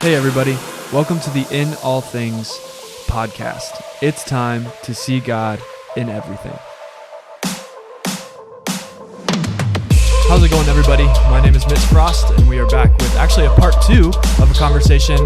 Hey everybody, welcome to the In All Things podcast. It's time to see God in everything. How's it going, everybody? My name is Mitch Frost, and we are back with actually a part 2 of a conversation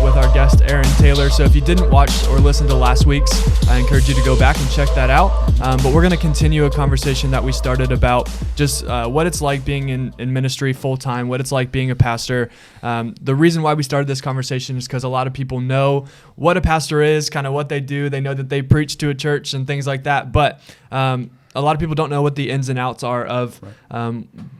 with our guest, Aaron Taylor. So if you didn't watch or listen to last week's, I encourage you to go back and check that out. But we're going to continue a conversation that we started about just what it's like being in ministry full-time, what it's like being a pastor. The reason why we started this conversation is because a lot of people know what a pastor is, kind of what they do. They know that they preach to a church and things like that. But a lot of people don't know what the ins and outs are of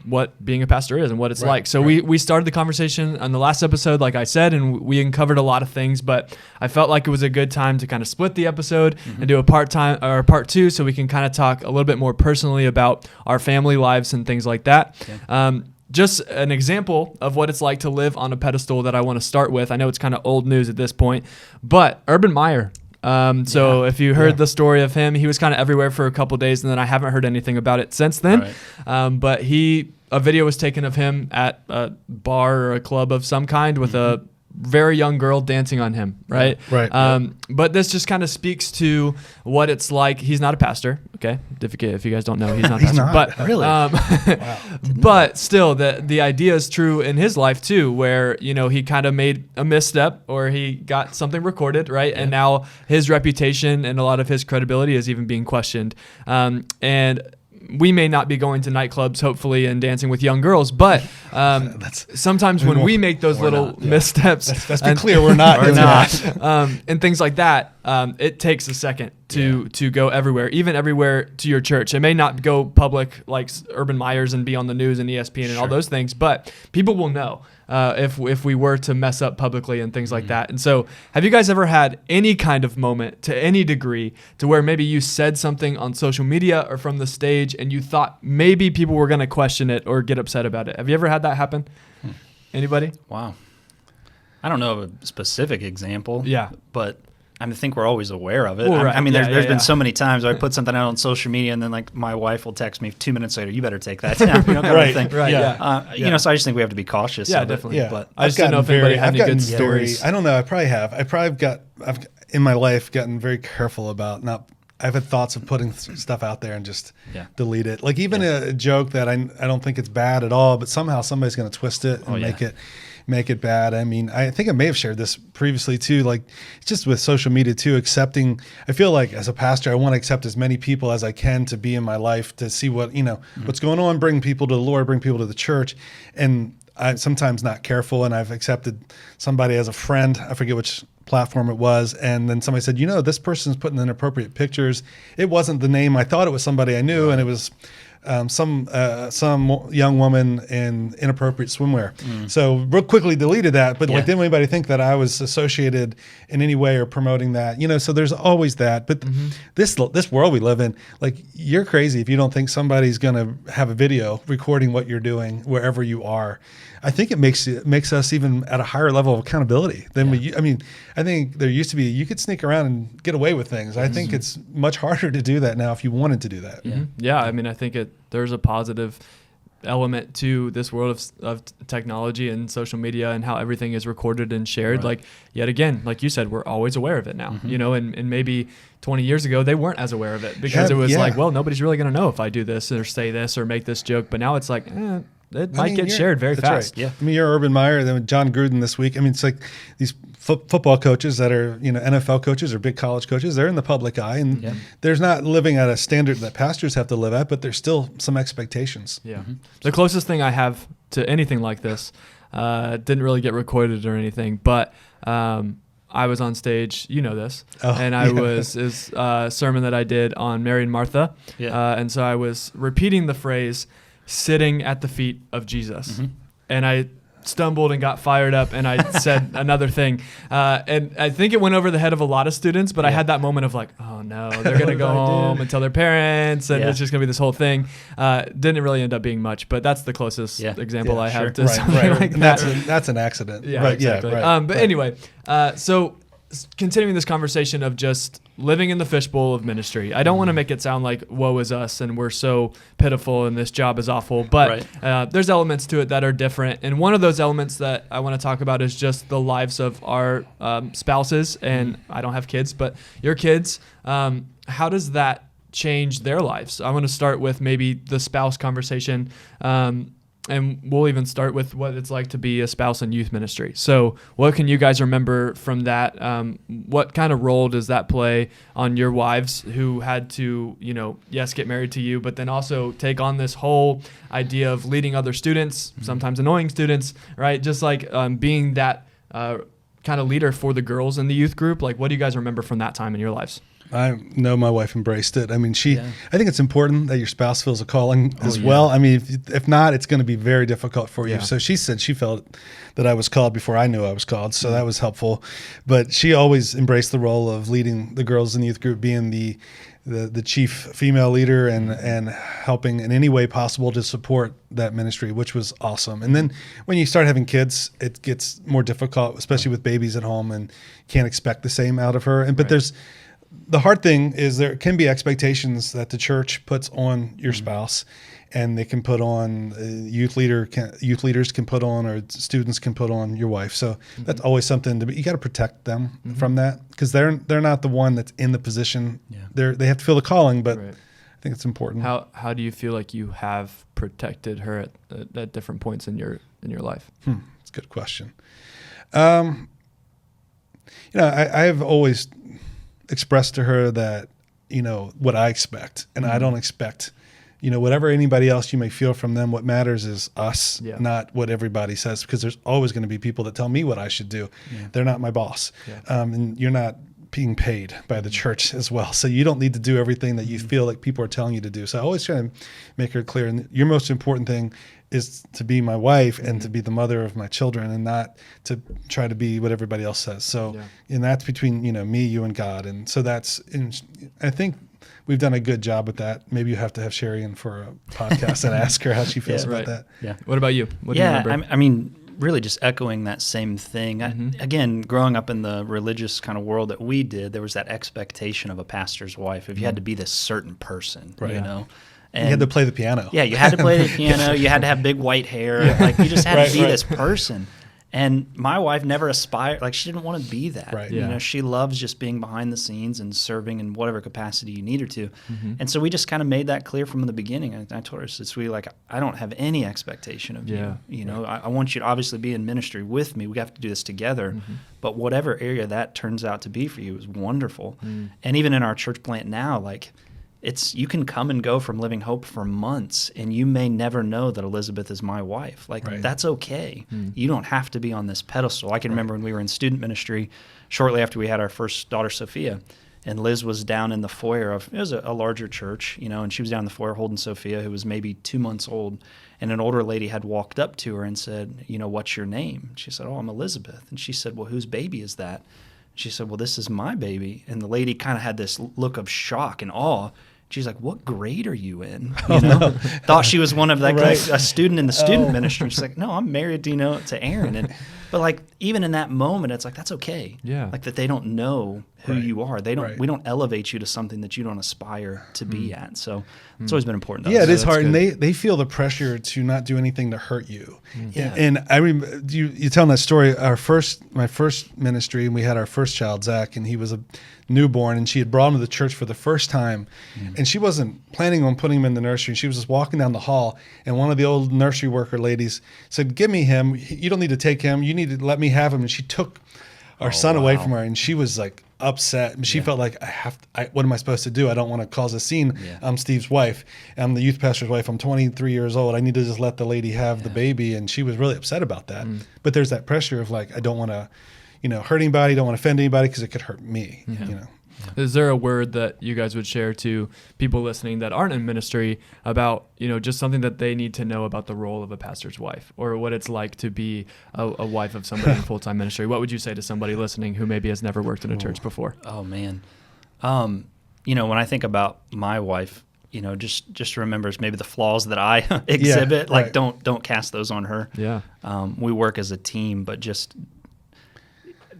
what being a pastor is and what it's like. So we started the conversation on the last episode, like I said, and we uncovered a lot of things, but I felt like it was a good time to kind of split the episode and do a part 2 so we can kind of talk a little bit more personally about our family lives and things like that. Okay. Just an example of what it's like to live on a pedestal that I want to start with. I know it's kind of old news at this point, but Urban Meyer. If you heard the story of him, he was kind of everywhere for a couple days, and then I haven't heard anything about it since then. Right. But a video was taken of him at a bar or a club of some kind with a very young girl dancing on him, right? But this just kind of speaks to what it's like. He's not a pastor, okay? If you guys don't know, he's not a pastor. But really, but still, the idea is true in his life too, where he kind of made a misstep or he got something recorded, right? Yeah. And now his reputation and a lot of his credibility is even being questioned. And we may not be going to nightclubs, hopefully, and dancing with young girls, but sometimes when we make those little missteps, let's be clear, we're not doing that. And things like that, it takes a second to go everywhere, even everywhere to your church. It may not go public like Urban Meyer's and be on the news and ESPN and all those things, but people will know if we were to mess up publicly and things like that. And so have you guys ever had any kind of moment to any degree to where maybe you said something on social media or from the stage and you thought maybe people were going to question it or get upset about it? Have you ever had that happen? Anybody? Wow. I don't know of a specific example. Yeah. But I think we're always aware of it. Well, right. There's been so many times where I put something out on social media and then like my wife will text me 2 minutes later, you better take that down. Kind of thing. Right. So I just think we have to be cautious. Yeah, of definitely. It. But I just don't know if anybody had any good stories. I don't know. I probably have. I've in my life gotten very careful about I've had thoughts of putting stuff out there and just delete it. Like even a joke that I don't think it's bad at all, but somehow somebody's going to twist it and make it bad. I mean, I think I may have shared this previously too, like it's just with social media too, accepting. I feel like as a pastor, I want to accept as many people as I can to be in my life, to see what, what's going on, bring people to the Lord, bring people to the church. And I'm sometimes not careful, and I've accepted somebody as a friend. I forget which platform it was. And then somebody said, this person's putting inappropriate pictures. It wasn't the name. I thought it was somebody I knew, and it was some young woman in inappropriate swimwear. So real quickly deleted that, but didn't anybody think that I was associated in any way or promoting that? So there's always that. But this world we live in, like you're crazy if you don't think somebody's going to have a video recording what you're doing wherever you are. I think it makes us even at a higher level of accountability than I think there used to be, you could sneak around and get away with things. I think it's much harder to do that now if you wanted to do that. Yeah. I think there's a positive element to this world of technology and social media and how everything is recorded and shared. Right. Like yet again, like you said, we're always aware of it now, and maybe 20 years ago, they weren't as aware of it because it was like, well, nobody's really going to know if I do this or say this or make this joke. But now it's like, it might get shared very fast. Right. Yeah. You're Urban Meyer, then John Gruden this week. It's like these football coaches that are, NFL coaches or big college coaches, they're in the public eye, and there's not living at a standard that pastors have to live at, but there's still some expectations. Yeah. The closest thing I have to anything like this didn't really get recorded or anything, but I was on stage, and I was a sermon that I did on Mary and Martha, and so I was repeating the phrase, sitting at the feet of Jesus. And I stumbled and got fired up, and I said another thing. And I think it went over the head of a lot of students, but I had that moment of like, oh no, they're going to go home and tell their parents, and it's just going to be this whole thing. Didn't really end up being much, but that's the closest example I have to something like that. That's an accident. Yeah, exactly. But anyway, so continuing this conversation of just living in the fishbowl of ministry. I don't want to make it sound like woe is us and we're so pitiful and this job is awful, but there's elements to it that are different. And one of those elements that I want to talk about is just the lives of our spouses. And I don't have kids, but your kids, how does that change their lives? I want to start with maybe the spouse conversation. And we'll even start with what it's like to be a spouse in youth ministry. So what can you guys remember from that? What kind of role does that play on your wives who had to, yes, get married to you, but then also take on this whole idea of leading other students, sometimes annoying students, right? Just like being that kind of leader for the girls in the youth group. Like, what do you guys remember from that time in your lives? I know my wife embraced it. I mean, I think it's important that your spouse feels a calling as well. I mean, if not, it's going to be very difficult for you. So she said she felt that I was called before I knew I was called. So that was helpful. But she always embraced the role of leading the girls in the youth group, being the chief female leader and helping in any way possible to support that ministry, which was awesome. And then when you start having kids, it gets more difficult, especially with babies at home, and can't expect the same out of her. But the hard thing is there can be expectations that the church puts on your spouse, and they can put on youth leaders can put on, or students can put on your wife. So that's always something you got to protect them from that, because they're not the one that's in the position. They have to feel the calling, but I think it's important. How do you feel like you have protected her at different points in your life? That's a good question. I have always expressed to her that, what I expect, and I don't expect, whatever anybody else you may feel from them. What matters is us, not what everybody says, because there's always going to be people that tell me what I should do. They're not my boss. And you're not being paid by the church as well. So you don't need to do everything that you feel like people are telling you to do. So I always try to make her clear. And your most important thing is to be my wife and to be the mother of my children, and not to try to be what everybody else says. So, and that's between, me, you, and God. And so I think we've done a good job with that. Maybe you have to have Sherry in for a podcast and ask her how she feels about that. Yeah. What about you? What do you remember? I mean, really just echoing that same thing. Again, growing up in the religious kind of world that we did, there was that expectation of a pastor's wife. If you had to be this certain person, And you had to play the piano. Yeah, you had to play the piano. You had to have big white hair. Like, you just had to be this person. And my wife never aspired. Like, she didn't want to be that. Right. She loves just being behind the scenes and serving in whatever capacity you need her to. And so we just kind of made that clear from the beginning. I told her, it's really like, I don't have any expectation of you. I want you to obviously be in ministry with me. We have to do this together. But whatever area that turns out to be for you is wonderful. And even in our church plant now, like, you can come and go from Living Hope for months, and you may never know that Elizabeth is my wife. Like, that's okay. You don't have to be on this pedestal. I can remember when we were in student ministry, shortly after we had our first daughter, Sophia, and Liz was down in the foyer it was a larger church, and she was down in the foyer holding Sophia, who was maybe 2 months old, and an older lady had walked up to her and said, what's your name? She said, oh, I'm Elizabeth. And she said, well, whose baby is that? She said, well, this is my baby. And the lady kind of had this look of shock and awe. She's like, what grade are you in? Thought she was one of a student in the student ministry. She's like, no, I'm married, to Aaron. But like, even in that moment, it's like, that's okay. Yeah. Like, that they don't know who you are. We don't elevate you to something that you don't aspire to be at. So it's always been important to us. Yeah, it is hard. And they feel the pressure to not do anything to hurt you. And I remember you telling that story, my first ministry, and we had our first child, Zach, and he was a newborn, and she had brought him to the church for the first time, and she wasn't planning on putting him in the nursery. She was just walking down the hall, and one of the old nursery worker ladies said, give me him. You don't need to take him. You need to let me have him. And she took our son away from her, and she was like upset. She felt like, what am I supposed to do? I don't want to cause a scene. I'm Steve's wife. I'm the youth pastor's wife. I'm 23 years old. I need to just let the lady have the baby. And she was really upset about that. But there's that pressure of like, I don't want to, hurt anybody, don't want to offend anybody, because it could hurt me. Is there a word that you guys would share to people listening that aren't in ministry about, just something that they need to know about the role of a pastor's wife, or what it's like to be a wife of somebody in full-time ministry? What would you say to somebody listening who maybe has never worked in a church before? Oh, man. When I think about my wife, just remembers maybe the flaws that I exhibit. Don't cast those on her. Yeah. We work as a team, but just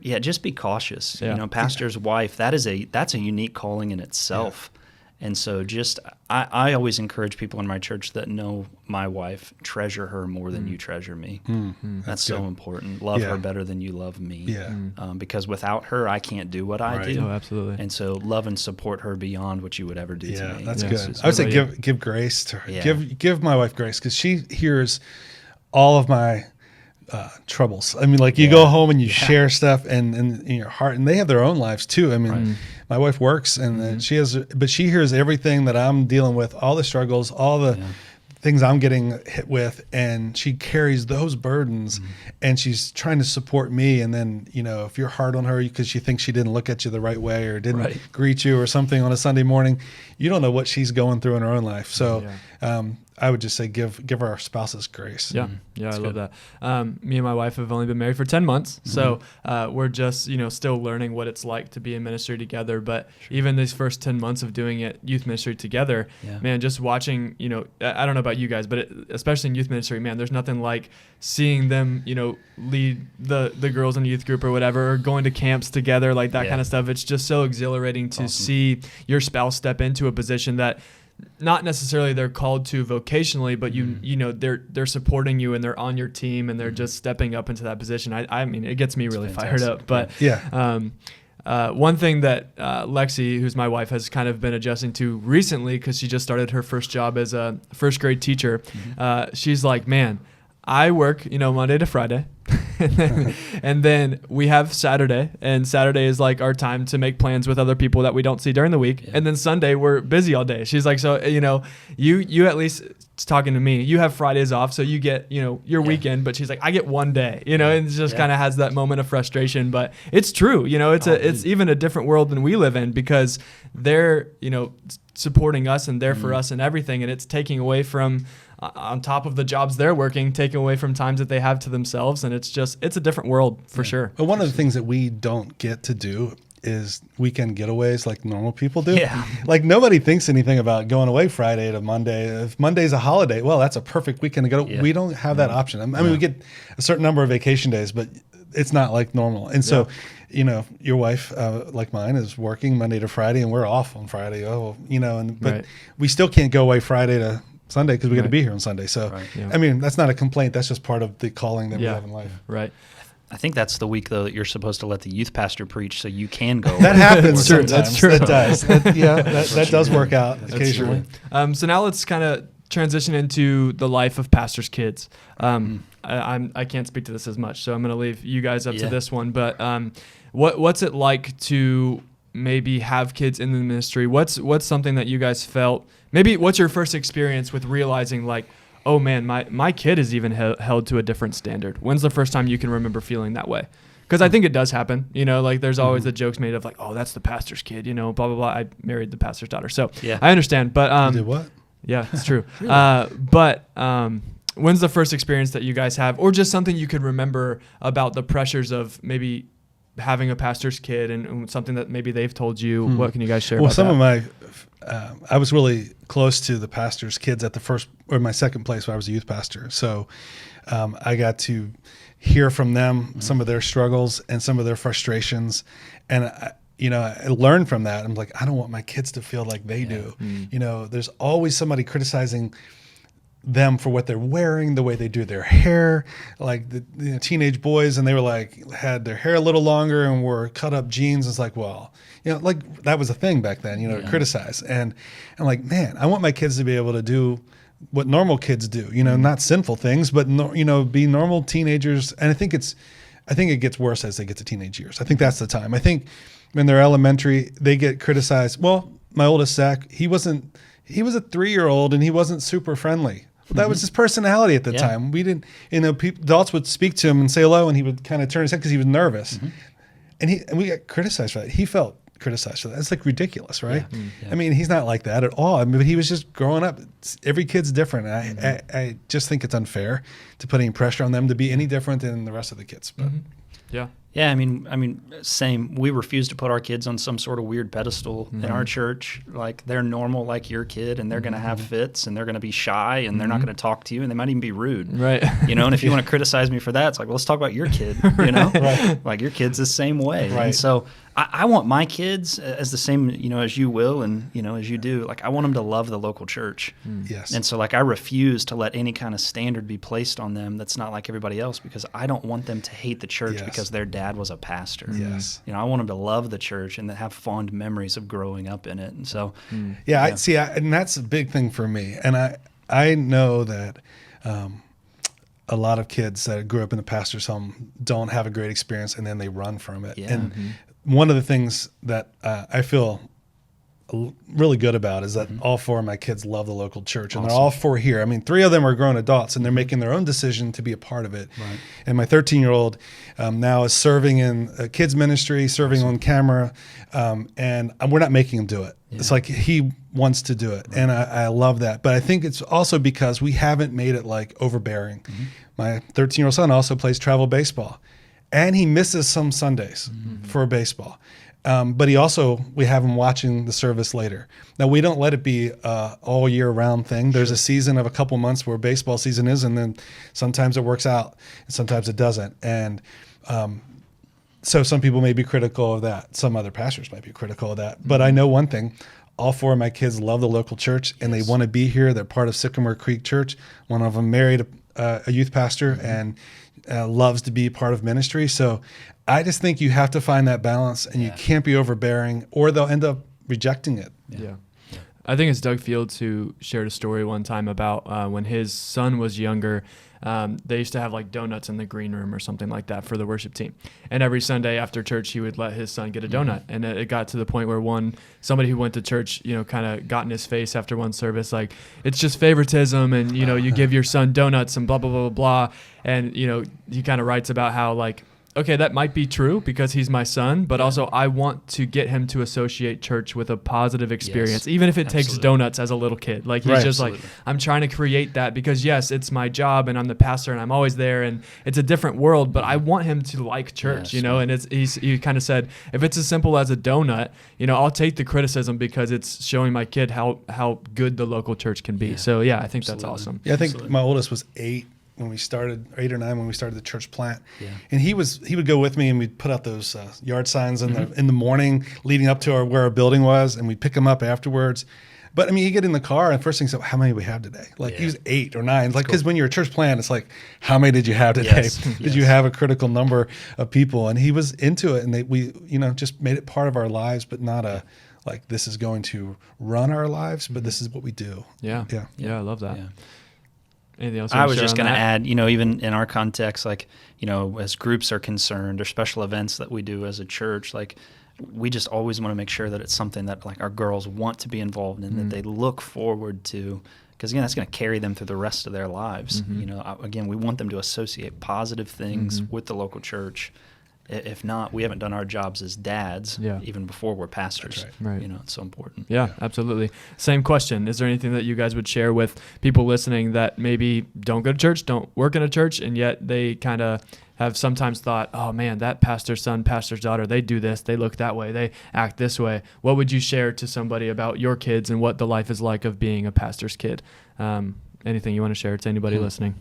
Yeah, just be cautious. Yeah. You know, pastor's wife, that's a unique calling in itself. Yeah. And so I always encourage people in my church that know my wife, treasure her more than you treasure me. That's so important. Love her better than you love me. Yeah. Because without her, I can't do what I do. Oh, absolutely. And so love and support her beyond what you would ever do to me. That's good. I would say give grace to her. Yeah. Give my wife grace, because she hears all of my troubles. I mean, like you go home and you share stuff and in your heart, and they have their own lives too. I mean, my wife works and she hears everything that I'm dealing with, all the struggles, all the things I'm getting hit with, and she carries those burdens and she's trying to support me. And then, you know, if you're hard on her because she thinks she didn't look at you the right way or didn't greet you or something on a Sunday morning, you don't know what she's going through in her own life. So, I would just say give our spouses grace. Yeah, I love that. Me and my wife have only been married for 10 months, so we're just still learning what it's like to be in ministry together. But even these first 10 months of doing it, youth ministry together, man, just watching, I don't know about you guys, but especially in youth ministry, man, there's nothing like seeing them, lead the girls in a youth group or whatever, or going to camps together, like that kind of stuff. It's just so exhilarating to see your spouse step into a position that not necessarily they're called to vocationally, but they're supporting you and they're on your team and they're just stepping up into that position. I mean, it gets me really fired up. But one thing that Lexi, who's my wife, has kind of been adjusting to recently, because she just started her first job as a first grade teacher. She's like, man, I work, Monday to Friday. and then we have Saturday, and Saturday is like our time to make plans with other people that we don't see during the week. And then Sunday we're busy all day. She's like, so, you at least, talking to me, you have Fridays off, so you get, your weekend, but she's like, I get one day, and it just kind of has that moment of frustration. But it's true, it's even a different world than we live in, because they're, supporting us and there for us and everything. And it's taking away from, on top of the jobs they're working, taking away from times that they have to themselves. And it's a different world for sure. But one of the things that we don't get to do is weekend getaways like normal people do. Yeah. Like nobody thinks anything about going away Friday to Monday. If Monday's a holiday, well, that's a perfect weekend to go. Yeah. We don't have that option. I mean, we get a certain number of vacation days, but it's not like normal. And so, your wife, like mine, is working Monday to Friday, and we're off on Friday. But we still can't go away Friday to Sunday because we got to be here on Sunday. So, I mean, that's not a complaint. That's just part of the calling that we have in life. Right. I think that's the week, though, that you're supposed to let the youth pastor preach so you can go. That happens sometimes. That's true. That does. That does work out occasionally. So now let's kind of transition into the life of pastors' kids. I can't speak to this as much, so I'm going to leave you guys up to this one. But what's it like to maybe have kids in the ministry? What's something that you guys felt? Maybe what's your first experience with realizing, like, oh man, my kid is even held to a different standard? When's the first time you can remember feeling that way? Because I think it does happen, like there's always the jokes made of like, oh, that's the pastor's kid, blah, blah, blah. I married the pastor's daughter. So I understand, but, you did what? Yeah, it's true. But when's the first experience that you guys have, or just something you could remember about the pressures of maybe having a pastor's kid and something that maybe they've told you? What can you guys share about some that? of my, I was really close to the pastor's kids at the first or my second place where I was a youth pastor. So I got to hear from them some of their struggles and some of their frustrations. And I learned from that. I'm like, I don't want my kids to feel like they do. There's always somebody criticizing them for what they're wearing, the way they do their hair, like the teenage boys, and they were like, had their hair a little longer and wore cut up jeans. It's like, well, like that was a thing back then, to criticize. And I'm like, man, I want my kids to be able to do what normal kids do, not sinful things, but be normal teenagers. And I think it gets worse as they get to teenage years. I think that's the time. I think when they're elementary, they get criticized. Well, my oldest, Zach, he was a 3-year-old and he wasn't super friendly. That was his personality at the time. We didn't, adults would speak to him and say hello, and he would kind of turn his head because he was nervous. And we got criticized for that. He felt criticized for that. It's like ridiculous, right? I mean, he's not like that at all. I mean, but he was just growing up. Every kid's different. I just think it's unfair to put any pressure on them to be any different than the rest of the kids. But. Yeah, I mean, same. We refuse to put our kids on some sort of weird pedestal in our church. Like, they're normal like your kid, and they're going to have fits, and they're going to be shy, and they're not going to talk to you, and they might even be rude. Right. You know, and if you want to criticize me for that, it's like, well, let's talk about your kid, you know? Right. Like, your kid's the same way. Right. And so I want my kids as the same, you know, as you will and, you know, as you do. Like, I want them to love the local church. Yes. And so, like, I refuse to let any kind of standard be placed on them that's not like everybody else, because I don't want them to hate the church Yes. because their dad was a pastor. Yes. You know, I want them to love the church and to have fond memories of growing up in it. And so, Yeah, I see, and that's a big thing for me. And I know that a lot of kids that grew up in the pastor's home don't have a great experience, and then they run from it. Yeah. And one of the things that I feel really good about is that all 4 of my kids love the local church, and they're all 4 here. I mean, 3 of them are grown adults, and they're making their own decision to be a part of it. Right. And my 13-year-old now is serving in a kids ministry, serving on camera, and we're not making him do it. Yeah. It's like he wants to do it, and I love that. But I think it's also because we haven't made it like overbearing. My 13-year-old son also plays travel baseball, and he misses some Sundays for baseball. But we have him watching the service later. Now, we don't let it be all year round thing. There's a season of a couple months where baseball season is, and then sometimes it works out and sometimes it doesn't. And so some people may be critical of that. Some other pastors might be critical of that. But I know one thing. All 4 of my kids love the local church, and they want to be here. They're part of Sycamore Creek Church. One of them married a youth pastor and loves to be part of ministry. So I just think you have to find that balance, and you can't be overbearing, or they'll end up rejecting it. Yeah. I think it's Doug Fields who shared a story one time about when his son was younger. They used to have like donuts in the green room or something like that for the worship team. And every Sunday after church, he would let his son get a donut. And it got to the point where somebody who went to church, you know, kind of got in his face after one service, like, it's just favoritism, and, you know, you give your son donuts and blah, blah, blah, blah. And, you know, he kind of writes about how, like, okay, that might be true because he's my son, but also I want to get him to associate church with a positive experience, even if it takes donuts as a little kid. Like, he's just like, I'm trying to create that because, yes, it's my job and I'm the pastor and I'm always there and it's a different world, but I want him to like church, you know, and he kind of said, if it's as simple as a donut, you know, I'll take the criticism because it's showing my kid how good the local church can be. Yeah. So, yeah, I think that's awesome. Yeah, I think my oldest was 8 when we started, 8 or 9 when we started the church plant, and he would go with me, and we'd put out those yard signs in the morning leading up to where our building was, and we'd pick them up afterwards. But I mean, you get in the car, and first thing is, how many do we have today? Like, he was 8 or 9. Like, because when you're a church plant, it's like, how many did you have today? Did you have a critical number of people? And he was into it, and we just made it part of our lives, but not like, this is going to run our lives, but this is what we do. Yeah, I love that. Yeah. Anything else? I was just going to add, you know, even in our context, like, you know, as groups are concerned or special events that we do as a church, like, we just always want to make sure that it's something that, like, our girls want to be involved in, that they look forward to, because, again, that's going to carry them through the rest of their lives. You know, again, we want them to associate positive things with the local church. If not, we haven't done our jobs as dads, even before we're pastors. Right. You know, it's so important. Yeah, absolutely. Same question. Is there anything that you guys would share with people listening that maybe don't go to church, don't work in a church, and yet they kind of have sometimes thought, oh man, that pastor's son, pastor's daughter, they do this, they look that way, they act this way. What would you share to somebody about your kids and what the life is like of being a pastor's kid? Anything you want to share to anybody listening?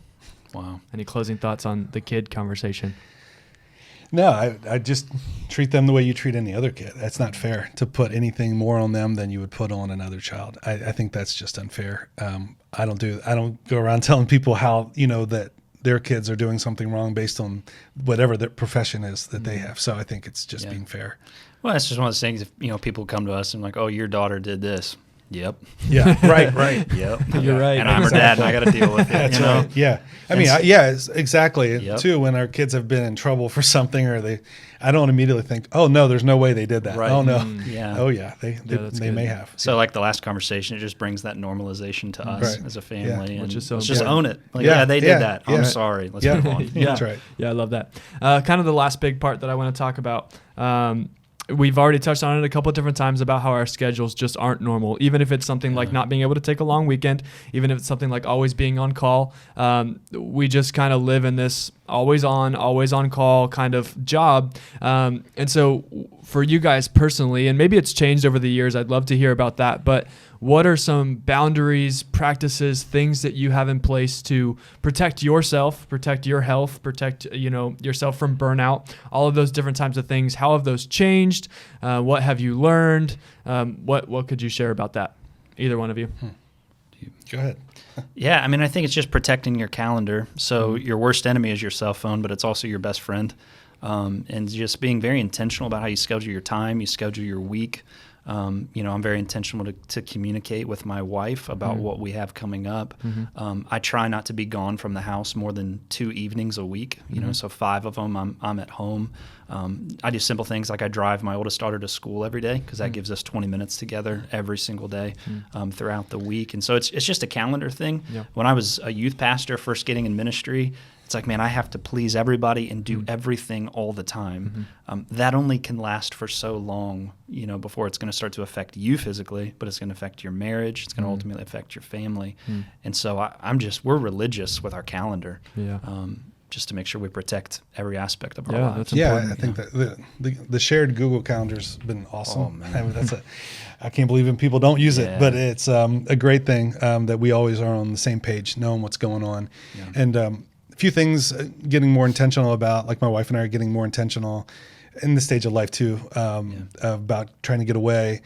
Wow. Any closing thoughts on the kid conversation? No, I just treat them the way you treat any other kid. That's not fair to put anything more on them than you would put on another child. I think that's just unfair. I don't go around telling people how, you know, that their kids are doing something wrong based on whatever their profession is that they have. So I think it's just being fair. Well, that's just one of those things. If, you know, people come to us and like, oh, your daughter did this. Yep. Yeah. Right. Yep. You're right. And I'm her dad, and I got to deal with it. That's you know? right. Yeah. I mean, exactly. Yep. Too, when our kids have been in trouble for something, or I don't immediately think, oh no, there's no way they did that. Right. Oh no. Yeah. Oh yeah. They may have. So like the last conversation, it just brings that normalization to us as a family, and which is so let's just own it. Like, they did that. I'm sorry. Let's move on. Yeah. That's right. Yeah, I love that. Kind of the last big part that I want to talk about. we've already touched on it a couple of different times about how our schedules just aren't normal. Even if it's something like not being able to take a long weekend, even if it's something like always being on call, we just kind of live in this always on call kind of job. And so for you guys personally, and maybe it's changed over the years, I'd love to hear about that, but what are some boundaries, practices, things that you have in place to protect yourself, protect your health, protect, yourself from burnout, all of those different types of things? How have those changed? What have you learned? What could you share about that? Either one of you. Go ahead. Yeah, I mean, I think it's just protecting your calendar. So your worst enemy is your cell phone, but it's also your best friend. And just being very intentional about how you schedule your time, you schedule your week. I'm very intentional to communicate with my wife about what we have coming up. I try not to be gone from the house more than 2 evenings a week, so 5 of them I'm at home. I do simple things like I drive my oldest daughter to school every day because that gives us 20 minutes together every single day throughout the week. And so it's just a calendar thing. Yep. When I was a youth pastor first getting in ministry, it's like, man, I have to please everybody and do everything all the time. That only can last for so long, before it's going to start to affect you physically, but it's going to affect your marriage. It's going to ultimately affect your family. And so we're religious with our calendar. Yeah. Just to make sure we protect every aspect of our lives. I think that the shared Google Calendar's been awesome. Oh, man. I mean, I can't believe when people don't use it, but it's a great thing that we always are on the same page, knowing what's going on. Yeah. And a few things getting more intentional about, like my wife and I are getting more intentional in this stage of life too, about trying to get away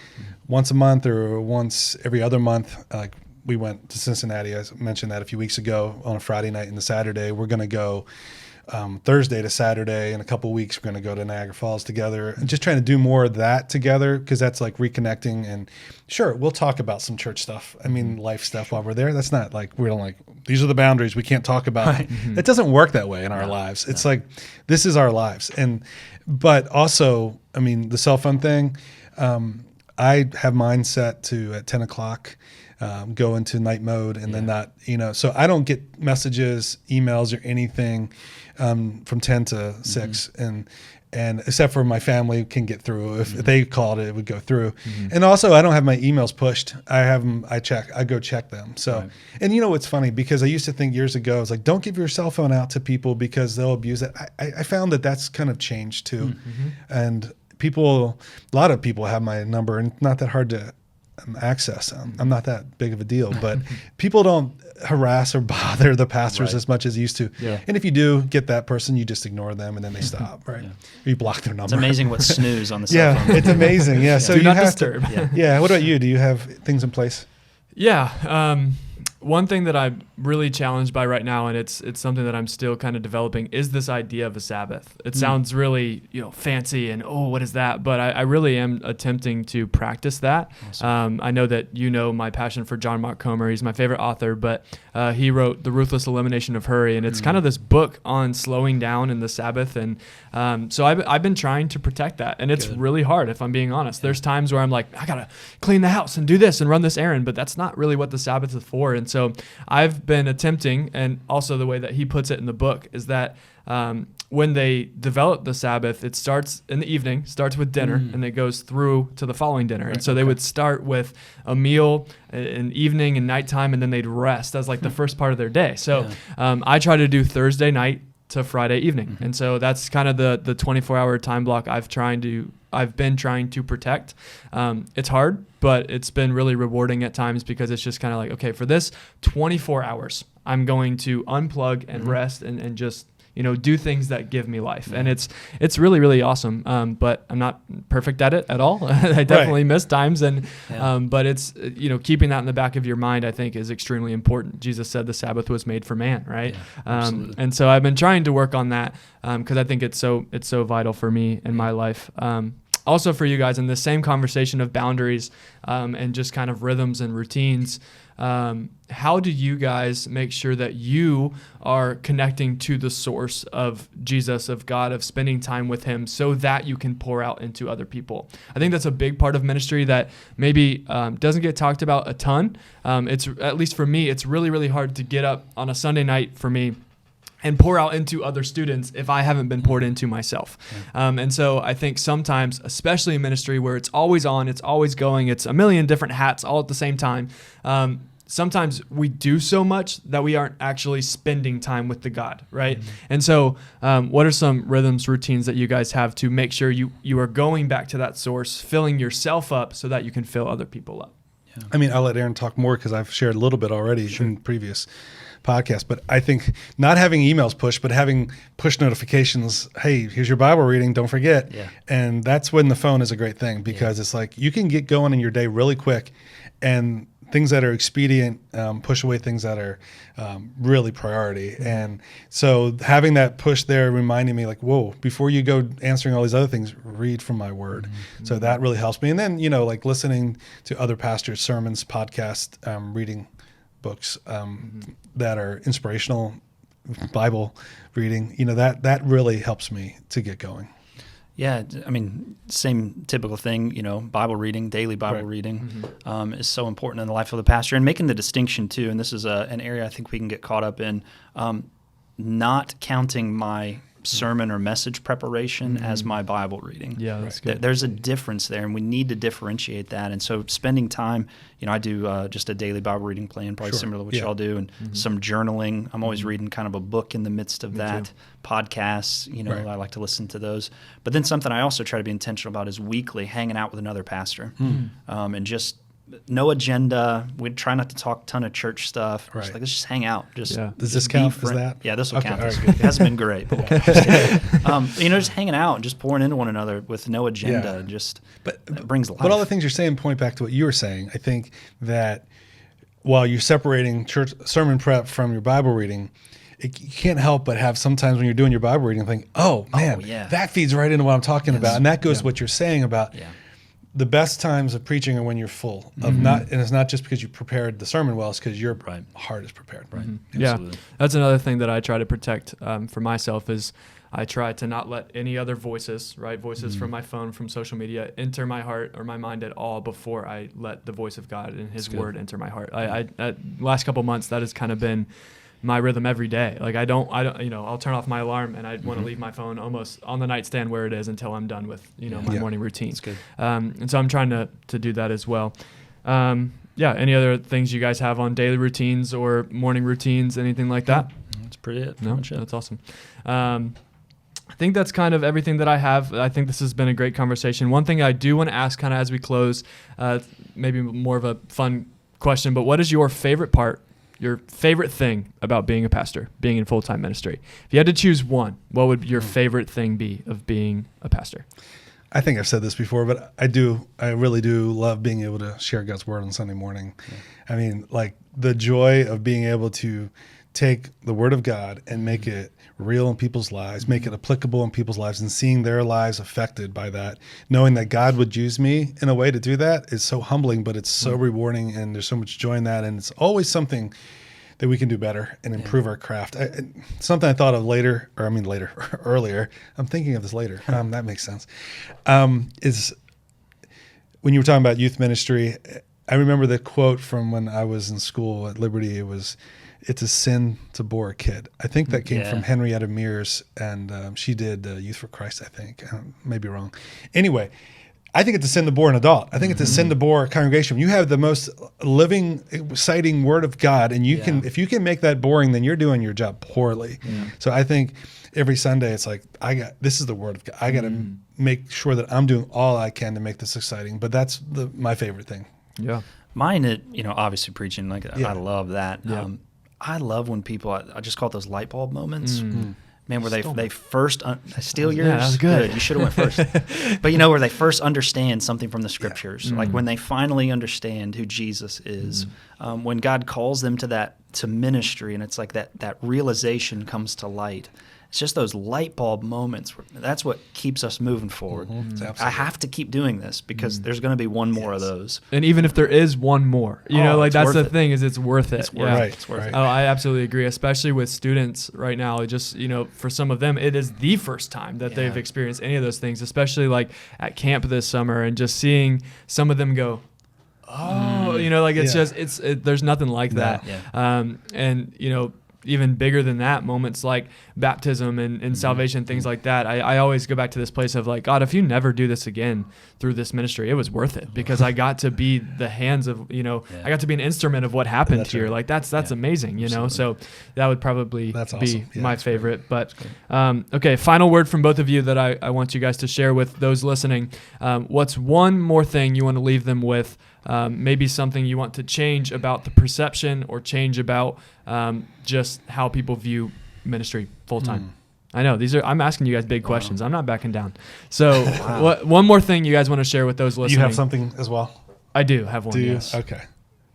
once a month or once every other month. Like we went to Cincinnati. I mentioned that a few weeks ago on a Friday night and the Saturday. We're going to go Thursday to Saturday. In a couple of weeks, we're going to go to Niagara Falls together and just trying to do more of that together because that's like reconnecting. And sure, we'll talk about some church stuff. I mean, life stuff while we're there. That's not like we don't like, these are the boundaries we can't talk about. Right. It doesn't work that way in our lives. It's like, this is our lives. But also, I mean, the cell phone thing, I have mine set to at 10 o'clock. Go into night mode and then not, so I don't get messages, emails or anything from 10 to 6 and except for my family can get through. If they called it would go through. And also I don't have my emails pushed. I have them, I go check them. So, and it's funny because I used to think years ago, I was like, don't give your cell phone out to people because they'll abuse it. I found that that's kind of changed too. And a lot of people have my number and it's not that hard to access. I'm not that big of a deal, but people don't harass or bother the pastors as much as used to. Yeah. And if you do get that person, you just ignore them and then they stop, right? Yeah. You block their number. It's amazing what snooze on the cell phone. Yeah, it's amazing. Yeah. So do you not have disturb. Yeah. What about you? Do you have things in place? Yeah. One thing that I'm really challenged by right now, and it's something that I'm still kind of developing, is this idea of a Sabbath. It sounds really fancy and what is that? But I really am attempting to practice that. Awesome. I know that my passion for John Mark Comer. He's my favorite author, but he wrote The Ruthless Elimination of Hurry, and it's kind of this book on slowing down in the Sabbath. And so I've been trying to protect that, and it's really hard if I'm being honest. There's times where I'm like, I gotta clean the house and do this and run this errand, but that's not really what the Sabbath is for. And so I've been attempting, and also the way that he puts it in the book is that when they develop the Sabbath, it starts in the evening, starts with dinner, and it goes through to the following dinner. Right. And so they would start with a meal in evening and nighttime, and then they'd rest as like the first part of their day. So I try to do Thursday night to Friday evening. And so that's kind of the 24-hour time block I've been trying to protect. It's hard, but it's been really rewarding at times because it's just kind of like, okay, for this 24 hours, I'm going to unplug and rest and just, do things that give me life. And it's really, really awesome. But I'm not perfect at it at all. I definitely miss times. But it's, keeping that in the back of your mind, I think is extremely important. Jesus said the Sabbath was made for man, right? Yeah, and so I've been trying to work on that because I think it's so vital for me in my life. Also for you guys in the same conversation of boundaries and just kind of rhythms and routines, how do you guys make sure that you are connecting to the source of Jesus, of God, of spending time with him so that you can pour out into other people? I think that's a big part of ministry that maybe doesn't get talked about a ton. It's, at least for me, it's really, really hard to get up on a Sunday night for me and pour out into other students if I haven't been poured into myself. And so I think sometimes, especially in ministry where it's always on, it's always going, it's a million different hats all at the same time, sometimes we do so much that we aren't actually spending time with the God, right? And so what are some rhythms, routines that you guys have to make sure you are going back to that source, filling yourself up so that you can fill other people up? I mean, I'll let Aaron talk more because I've shared a little bit already in previous podcasts, but I think not having emails push, but having push notifications, hey, here's your Bible reading, don't forget. Yeah. And that's when the phone is a great thing, because it's like you can get going in your day really quick, and things that are expedient push away things that are really priority. And so having that push there reminding me like, whoa, before you go answering all these other things, read from my word. So that really helps me. And then, like listening to other pastors' sermons, podcasts, reading books that are inspirational, Bible reading, that really helps me to get going. Yeah, I mean, same typical thing, Bible reading, daily Bible reading is so important in the life of the pastor, and making the distinction too, and this is an area I think we can get caught up in, not counting my sermon or message preparation as my Bible reading. Yeah, that's good. There's a difference there, and we need to differentiate that. And so spending time, I do just a daily Bible reading plan, probably similar to what y'all do, and some journaling. I'm always reading kind of a book in the midst of that. Podcasts, I like to listen to those. But then something I also try to be intentional about is weekly hanging out with another pastor, and just no agenda. We try not to talk a ton of church stuff. Just like, let's just hang out. Does this count? Is that? Yeah, this will count. Right. It hasn't been great, but just hanging out and just pouring into one another with no agenda. But it brings life. But all the things you're saying point back to what you were saying. I think that while you're separating church sermon prep from your Bible reading, you can't help but have sometimes when you're doing your Bible reading think, oh man, that feeds right into what I'm talking about. And that goes to what you're saying about the best times of preaching are when you're full of and it's not just because you prepared the sermon well, it's because your heart is prepared. Right. Yeah. That's another thing that I try to protect for myself is I try to not let any other voices from my phone, from social media enter my heart or my mind at all before I let the voice of God and his word enter my heart. I last couple months, that has kind of been my rhythm every day. Like I don't, I'll turn off my alarm and I want to leave my phone almost on the nightstand where it is until I'm done with, my morning routine. That's good. And so I'm trying to do that as well. Any other things you guys have on daily routines or morning routines, anything like that? That's pretty it. No, that's awesome. I think that's kind of everything that I have. I think this has been a great conversation. One thing I do want to ask kind of as we close, maybe more of a fun question, but what is your favorite part, your favorite thing about being a pastor, being in full-time ministry? If you had to choose one, what would your favorite thing be of being a pastor? I think I've said this before, but I really do love being able to share God's word on Sunday morning. I mean, like the joy of being able to take the word of God and make it real in people's lives, make it applicable in people's lives, and seeing their lives affected by that, knowing that God would use me in a way to do that is so humbling, but it's so rewarding, and there's so much joy in that, and it's always something that we can do better and improve our craft. Something I thought of earlier. I'm thinking of this later. That makes sense. Is when you were talking about youth ministry, I remember the quote from when I was in school at Liberty. It was, "It's a sin to bore a kid." I think that came from Henrietta Mears, and she did Youth for Christ, I think. I may be wrong. Anyway, I think it's a sin to bore an adult. I think it's a sin to bore a congregation. You have the most living, exciting word of God, and you can, if you can make that boring, then you're doing your job poorly. So I think every Sunday it's like, this is the word of God. I got to make sure that I'm doing all I can to make this exciting. But that's my favorite thing. Yeah. Mine, obviously preaching, I love that. Yeah. I love when people, I just call it those light bulb moments. Man, where they first steal yours. Yeah, that was good. You should have went first. But where they first understand something from the scriptures, like when they finally understand who Jesus is, when God calls them to ministry, and it's like that realization comes to light. It's just those light bulb moments. That's what keeps us moving forward. I have to keep doing this because there's going to be one more of those. And even if there is one more, that's the thing is it's worth it. It's worth it. It's worth it. Oh, I absolutely agree, especially with students right now. Just, for some of them, it is the first time that they've experienced any of those things, especially like at camp this summer, and just seeing some of them go, oh, it's just, there's nothing like that. Yeah. And, even bigger than that, moments like baptism and salvation, things like that. I always go back to this place of like, God, if you never do this again through this ministry, it was worth it, because I got to be the hands of, I got to be an instrument of what happened here. Like that's amazing, so that would probably be my favorite. But okay, final word from both of you that I want you guys to share with those listening. What's one more thing you want to leave them with? Maybe something you want to change about the perception, or change about just how people view ministry full time. I know I'm asking you guys big questions. I'm not backing down. So one more thing you guys want to share with those listening? You have something as well? I do have one. Do you? Yes. Okay.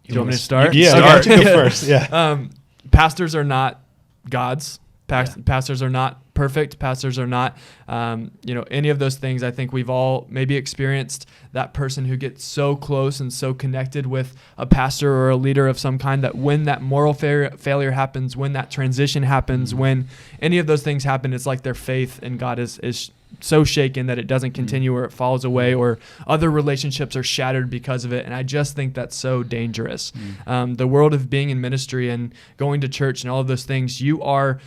Do you want me to start? Yeah, I got you go first. Yeah. Pastors are not gods. Pastors are not perfect. Pastors are not, any of those things. I think we've all maybe experienced that person who gets so close and so connected with a pastor or a leader of some kind that when that moral failure happens, when that transition happens, when any of those things happen, it's like their faith in God is so shaken that it doesn't continue, or it falls away, or other relationships are shattered because of it. And I just think that's so dangerous. The world of being in ministry and going to church and all of those things, you are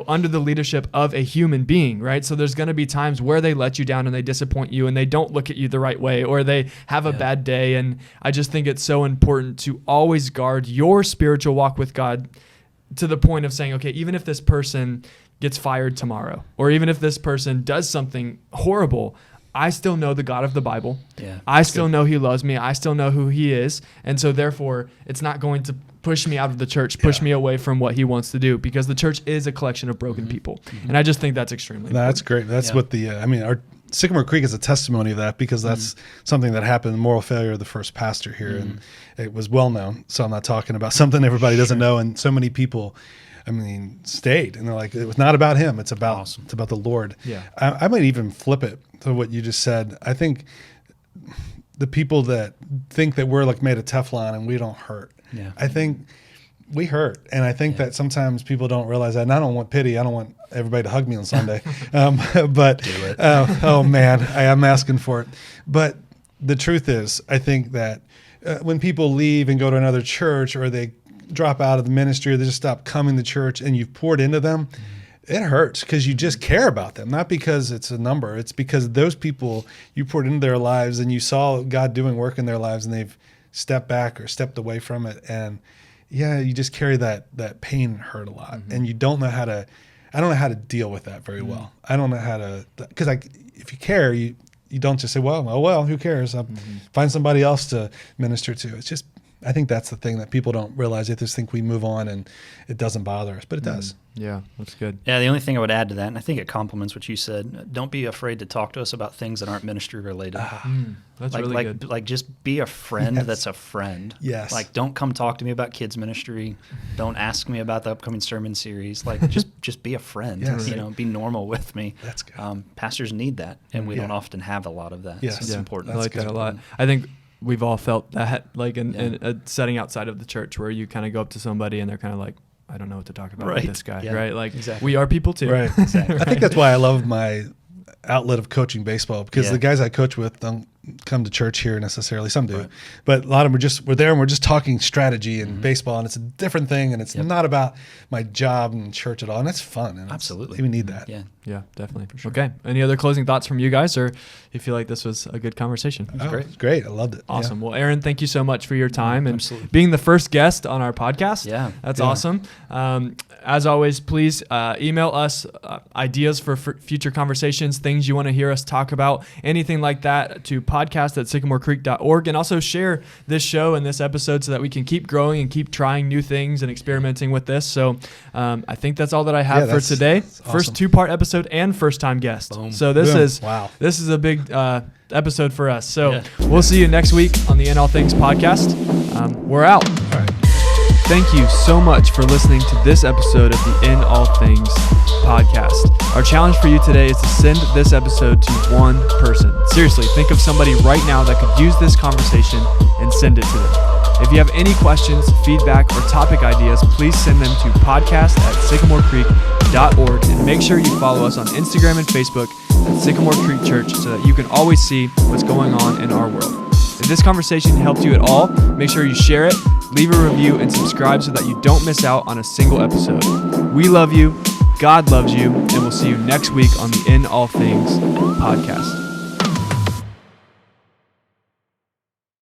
under the leadership of a human being, right? So there's going to be times where they let you down and they disappoint you and they don't look at you the right way, or they have a bad day. And I just think it's so important to always guard your spiritual walk with God, to the point of saying, okay, even if this person gets fired tomorrow, or even if this person does something horrible, I still know the God of the Bible. I still know He loves me. I still know who He is. And so therefore, it's not going to push me out of the church, push me away from what He wants to do, because the church is a collection of broken people. And I just think that's extremely important. That's great. That's what our Sycamore Creek is a testimony of that, because that's something that happened, the moral failure of the first pastor here. And it was well known. So I'm not talking about something everybody doesn't know. And so many people, stayed, and they're like, it was not about him. It's about it's about the Lord. Yeah. I might even flip it to what you just said. I think the people that think that we're like made of Teflon and we don't hurt. Yeah. I think we hurt, and I think that sometimes people don't realize that. And I don't want pity. I don't want everybody to hug me on Sunday. But do it. Oh man, I am asking for it. But the truth is, I think that when people leave and go to another church, or they drop out of the ministry, or they just stop coming to church, and you've poured into them, it hurts, because you just care about them, not because it's a number. It's because those people, you poured into their lives, and you saw God doing work in their lives, and they've stepped back or stepped away from it. And you just carry that pain and hurt a lot. And you don't know how to, I don't know how to deal with that very well. I don't know how to, because if you care, you don't just say, well, who cares? I'll find somebody else to minister to. It's just, I think that's the thing that people don't realize. They just think we move on and it doesn't bother us, but it does. Yeah, that's good. Yeah, the only thing I would add to that, and I think it complements what you said, don't be afraid to talk to us about things that aren't ministry related. That's really good. Like just be a friend that's a friend. Yes. Like don't come talk to me about kids ministry. Don't ask me about the upcoming sermon series. Like just be a friend. Yes. Be normal with me. That's good. Pastors need that, and we don't often have a lot of that. Yes. So it's important. I like that a lot. I think we've all felt that, like in a setting outside of the church, where you kind of go up to somebody and they're kind of like, I don't know what to talk about with this guy, right? Like we are people too. Right. Exactly. I think that's why I love my outlet of coaching baseball, because the guys I coach with don't come to church here necessarily. Some do, but a lot of them we're there and we're just talking strategy and baseball, and it's a different thing, and it's not about my job and church at all, and that's fun. And absolutely, we need that. Yeah, definitely. For sure. Okay. Any other closing thoughts from you guys, or you feel like this was a good conversation? It was great. It was great. I loved it. Awesome. Well, Aaron, thank you so much for your time and being the first guest on our podcast. Yeah, that's awesome. As always, please email us ideas for future conversations, things you want to hear us talk about, anything like that, to podcast@sycamorecreek.org, and also share this show and this episode so that we can keep growing and keep trying new things and experimenting with this. So I think that's all that I have for today. Awesome. First two-part episode and first-time guest. Boom. So this is a big episode for us. So we'll see you next week on the In All Things podcast. We're out. All right. Thank you so much for listening to this episode of the In All Things podcast. Our challenge for you today is to send this episode to one person. Seriously, think of somebody right now that could use this conversation and send it to them. If you have any questions, feedback, or topic ideas, please send them to podcast@sycamorecreek.org, and make sure you follow us on Instagram and Facebook at Sycamore Creek Church so that you can always see what's going on in our world. If this conversation helped you at all, make sure you share it, leave a review, and subscribe so that you don't miss out on a single episode. We love you, God loves you, and we'll see you next week on the In All Things podcast.